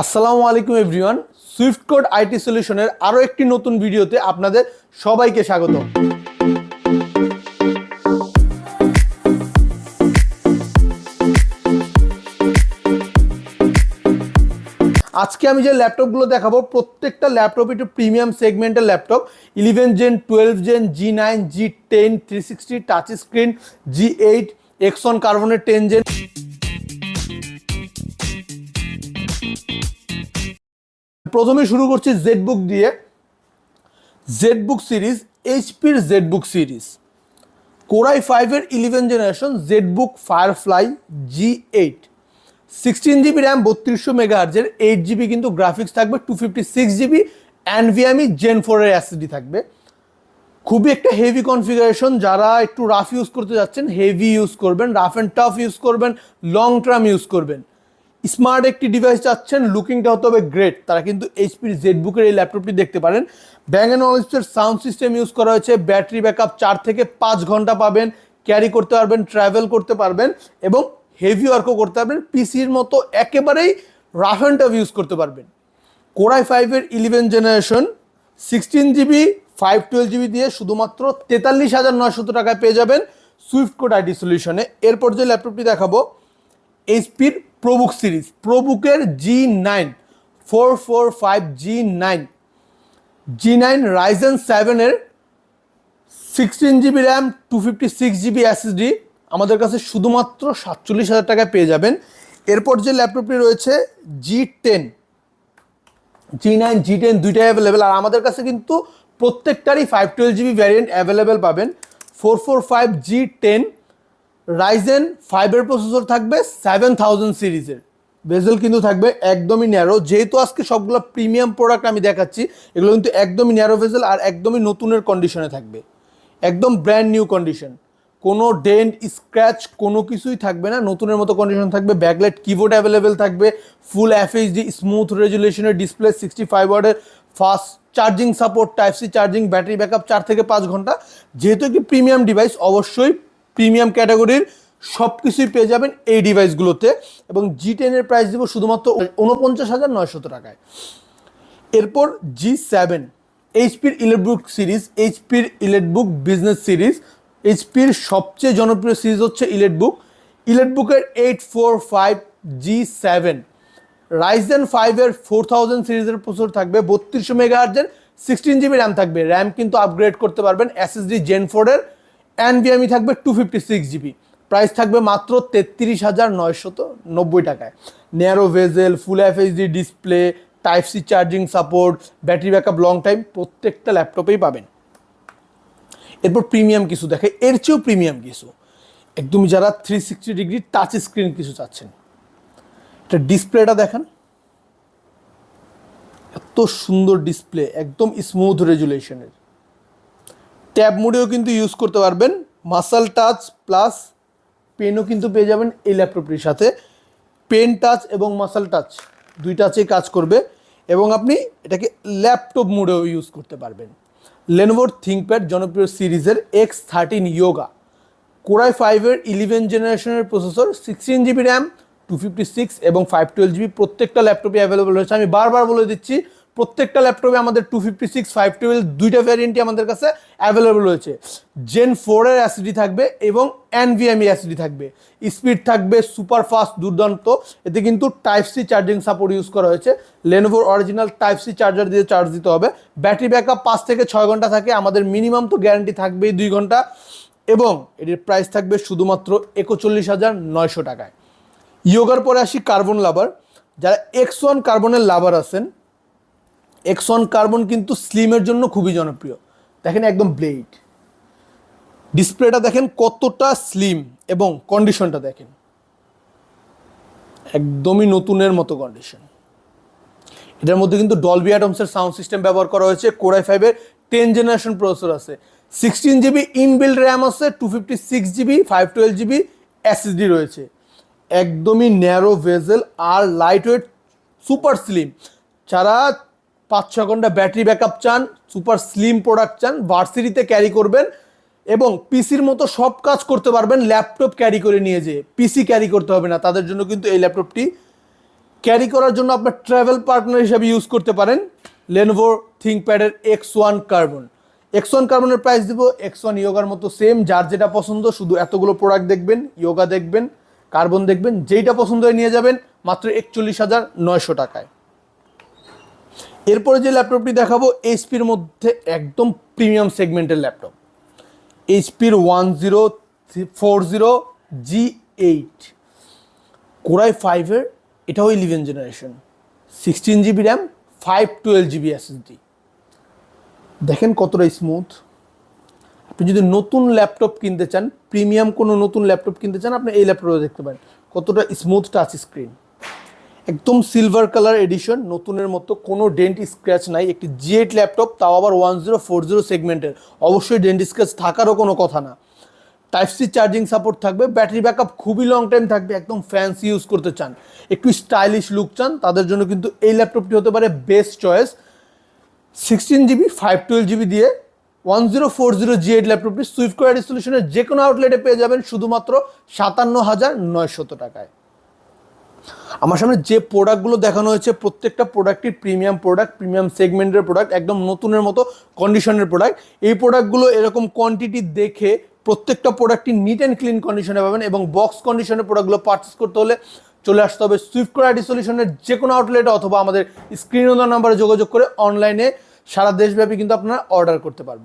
আসসালামু আলাইকুম everyone, Swift code IT সলিউশনের আরও একটি নতুন ভিডিওতে আপনাদের সবাইকে স্বাগত। আজকে আমি যে ল্যাপটপগুলো দেখাবো প্রত্যেকটা ল্যাপটপ একটু প্রিমিয়াম সেগমেন্টের laptop. 11 gen, 12 gen, G9, G10, 360 touch screen, G8, Exxon কার্বনের 10 জেন। প্রথমে শুরু করছি জেডবুক দিয়ে। জেডবুক সিরিজ, এইচপির জেডবুক সিরিজ, কোরাই 5-এর 11 generation ZBook Firefly G8, 16 GB RAM, 3200 মেগাহার্জের, 8 জিবি কিন্তু গ্রাফিক্স থাকবে, 256 জিবি NVMe Gen 4-এর এসএসডি থাকবে। খুবই একটা হেভি কনফিগারেশন। যারা একটু রাফ ইউজ করতে যাচ্ছেন, হেভি ইউজ করবেন, রাফ অ্যান্ড টাফ ইউজ করবেন, লং টার্ম ইউজ করবেন, স্মার্ট একটি ডিভাইস চাচ্ছেন, লুকিংটা হতে হবে গ্রেট, তারা কিন্তু এইচপির জেডবুকের এই ল্যাপটপটি দেখতে পারেন। ব্যাং অ্যান্ড অলিম্পিকের সাউন্ড সিস্টেম ইউজ করা হয়েছে। ব্যাটারি ব্যাকআপ 4 থেকে 5 ঘন্টা পাবেন, ক্যারি করতে পারবেন, ট্রাভেল করতে পারবেন এবং হেভি ওয়ার্কও করতে পারবেন। পিসির মতো একেবারেই রাফ অ্যান্ড টাফ ইউজ করতে পারবেন। কোরাই 5-এর 11 জেনারেশন 16 জিবি 512 জিবি দিয়ে শুধুমাত্র 43,900 টাকায় পেয়ে যাবেন সুইফট কোড আইটি সলিউশনে। এরপর যে ল্যাপটপটি দেখাবো এইচপির প্রোবুক সিরিজ, প্রোবুকের G9 445 G9 রাইজেন 7-এর 16 জিবি র্যাম, 256 জিবি এসএসডি আমাদের কাছে শুধুমাত্র 47,000 টাকায় পেয়ে যাবেন। এরপর যে ল্যাপটপটি রয়েছে G10, G9, G10 দুইটাই অ্যাভেলেবেল, আর আমাদের কাছে কিন্তু প্রত্যেকটারই 512 জিবি ভ্যারিয়েন্ট অ্যাভেলেবেল পাবেন। 445 G10 রাইজেন 5-এর প্রসেসর থাকবে, 7000 সিরিজের, বেজেল কিন্তু থাকবে একদমই ন্যারো। যেহেতু আজকে সবগুলো প্রিমিয়াম প্রোডাক্ট আমি দেখাচ্ছি, এগুলো কিন্তু একদমই ন্যারো বেজেল আর একদমই নতুনের কন্ডিশনে থাকবে, একদম ব্র্যান্ড নিউ কন্ডিশন, কোনো ডেন্ট স্ক্র্যাচ কোনো কিছুই থাকবে না, নতুনের মতো কন্ডিশন থাকবে। ব্যাকলাইট কিবোর্ড অ্যাভেলেবেল থাকবে, ফুল FHD স্মুথ রেজুলেশনের ডিসপ্লে, 65 ওয়াটের fast charging support, type C charging, battery backup 4 থেকে 5 ঘন্টা। যেহেতু একটি প্রিমিয়াম ডিভাইস, অবশ্যই প্রিমিয়াম ক্যাটাগরির সব কিছুই পেয়ে যাবেন এই ডিভাইসগুলোতে। এবং G10-এর প্রাইস দিব শুধুমাত্র 49,900 টাকায়। এরপর G7, এইচপির ইলেটবুক সিরিজ, এইচপির ইলেটবুক বিজনেস সিরিজ। এইচপির সবচেয়ে জনপ্রিয় সিরিজ হচ্ছে ইলেটবুকের 845 G7 রাইজেন 5-এর 4000 সিরিজের প্রসেসর থাকবে, 3200 মেগাহার্জের, 16 জিবি র্যাম থাকবে। র্যাম কিন্তু আপগ্রেড করতে পারবেন, এসএসডি Gen 4-এর, NVMe থাকবে 256 জিবি। প্রাইস থাকবে মাত্র 33,990 টাকায়। Narrow bezel, full FHD display, type C charging support, battery backup long time প্রত্যেকটা ল্যাপটপেই পাবেন। এরপর প্রিমিয়াম কিছু দেখে, এর চেয়েও প্রিমিয়াম কিছু, একদমই যারা 360 ডিগ্রি টাচ স্ক্রিন কিছু চাচ্ছেন। এটা ডিসপ্লেটা দেখেন, এত সুন্দর ডিসপ্লে, একদম স্মুথ রেজুলেশনের। ট্যাব মোডেও কিন্তু ইউজ করতে পারবেন। মাসল টাচ প্লাস পেনও কিন্তু পেয়ে যাবেন এই ল্যাপটপটির সাথে। পেন টাচ এবং মাসল টাচ দুই টাচেই কাজ করবে এবং আপনি এটাকে ল্যাপটপ মোডেও ইউজ করতে পারবেন। লেনোভোর থিঙ্কপ্যাড জনপ্রিয় সিরিজের X13 ইয়োগা, কোরাই 5-এর 11 জেনারেশনের প্রসেসর, 16 জিবি র্যাম, 256 এবং 512 জিবি প্রত্যেকটা ল্যাপটপে অ্যাভেলেবল রয়েছে। আমি বারবার বলে দিচ্ছি, প্রত্যেকটা ল্যাপটপে আমাদের 256, 512 দুইটা ভ্যারিয়েন্টই আমাদের কাছে অ্যাভেলেবল রয়েছে। Gen 4-এর এসএসডি থাকবে এবং NVMe এসএসডি থাকবে, স্পিড থাকবে সুপার ফাস্ট, দুর্দান্ত। এতে কিন্তু type C charging support use করা হয়েছে। লেনোভোর অরিজিনাল টাইপ সি চার্জার দিয়ে চার্জ দিতে হবে। ব্যাটারি ব্যাকআপ 5 থেকে 6 ঘন্টা থাকে, আমাদের মিনিমাম তো গ্যারান্টি থাকবেই 2 ঘন্টা। এবং এটির প্রাইস থাকবে শুধুমাত্র 41,900 টাকায়। ইয়োগার পরে আসি কার্বন লাভার। যারা X1 কার্বনের লাভার আছেন, X1 কার্বন কিন্তু স্লিমের জন্য খুবই জনপ্রিয়। দেখেন একদম ব্লেড, ডিসপ্লেটা দেখেন কতটা স্লিম এবং কন্ডিশনটা দেখেন একদমই নতুনের মতো কন্ডিশন। এটার মধ্যে কিন্তু ডলবি অ্যাটমসের সাউন্ড সিস্টেম ব্যবহার করা হয়েছে। কোরাই 5-এর 10 জেনারেশন প্রসেসর আছে, 16 জিবি ইনবিল্ড র্যাম আছে, 256 জিবি 512 জিবি এসএসডি রয়েছে। একদমই ন্যারো ভেজেল আর লাইট ওয়েট, সুপার স্লিম। যারা 5-6 ঘন্টা ব্যাটারি ব্যাকআপ চান, সুপার স্লিম প্রোডাক্ট চান, ভার্সিটিতে ক্যারি করবেন এবং পিসির মতো সব কাজ করতে পারবেন, ল্যাপটপ ক্যারি করে নিয়ে যেয়ে পিসি ক্যারি করতে হবে না, তাদের জন্য কিন্তু এই ল্যাপটপটি ক্যারি করার জন্য আপনার ট্রাভেল পার্টনার হিসাবে ইউজ করতে পারেন Lenovo ThinkPad-এর X1 কার্বন। X1 কার্বনের প্রাইস দিব X1 ইয়োগার মতো সেম, যার যেটা পছন্দ, শুধু এতগুলো প্রোডাক্ট দেখবেন, ইয়োগা দেখবেন, কার্বন দেখবেন, যেইটা পছন্দ হয় নিয়ে যাবেন মাত্র 41,900 টাকায়। এরপরে যে ল্যাপটপটি দেখাবো এইচপির মধ্যে একদম প্রিমিয়াম সেগমেন্টের ল্যাপটপ, এইচপির 1040G8 কোরাই 5-এর, এটাও 11 generation, 16 GB RAM, 512 GB SSD. দেখেন কতটা স্মুথ। আপনি যদি নতুন ল্যাপটপ কিনতে চান, প্রিমিয়াম কোনো নতুন ল্যাপটপ কিনতে চান, আপনি এই ল্যাপটপটা দেখতে পারেন কতটা স্মুথ টাচ স্ক্রিন, একদম সিলভার কালার এডিশন, নতুনের মতো, কোনো ডেন্ট স্ক্র্যাচ নাই। একটি G8 ল্যাপটপ, তাও আবার 1040 সেগমেন্টের, অবশ্যই ডেন্ট স্ক্র্যাচ থাকারও কোনো কথা না। টাইপ সি চার্জিং সাপোর্ট থাকবে, ব্যাটারি ব্যাকআপ খুবই লং টাইম থাকবে। একদম ফ্যান্সি ইউজ করতে চান, একটু স্টাইলিশ লুক চান, তাদের জন্য কিন্তু এই ল্যাপটপটি হতে পারে বেস্ট চয়েস। 16 জিবি 512 জিবি দিয়ে 1040 G8 ল্যাপটপটি সুইফট কোয়ালিটি সলিউশনের যে কোনো আউটলেটে পেয়ে যাবেন শুধুমাত্র 57,900 টাকায়। আমার সামনে যে প্রোডাক্টগুলো দেখানো হয়েছে প্রত্যেকটা প্রোডাক্টই প্রিমিয়াম প্রোডাক্ট, প্রিমিয়াম সেগমেন্টের প্রোডাক্ট, একদম নতুনের মতো কন্ডিশনের প্রোডাক্ট। এই প্রোডাক্টগুলো এরকম কোয়ান্টিটি দেখে প্রত্যেকটা প্রোডাক্টই নিট অ্যান্ড ক্লিন কন্ডিশনে পাবেন, এবং বক্স কন্ডিশনের প্রোডাক্টগুলো পারচেস করতে হলে চলে আসতে হবে সুইফট কোয়ালিটি সলিউশনের যে কোনো আউটলেটে, অথবা আমাদের স্ক্রিনে দেওয়া নাম্বারে যোগাযোগ করে অনলাইনে সারা দেশব্যাপী কিন্তু আপনারা অর্ডার করতে পারবেন।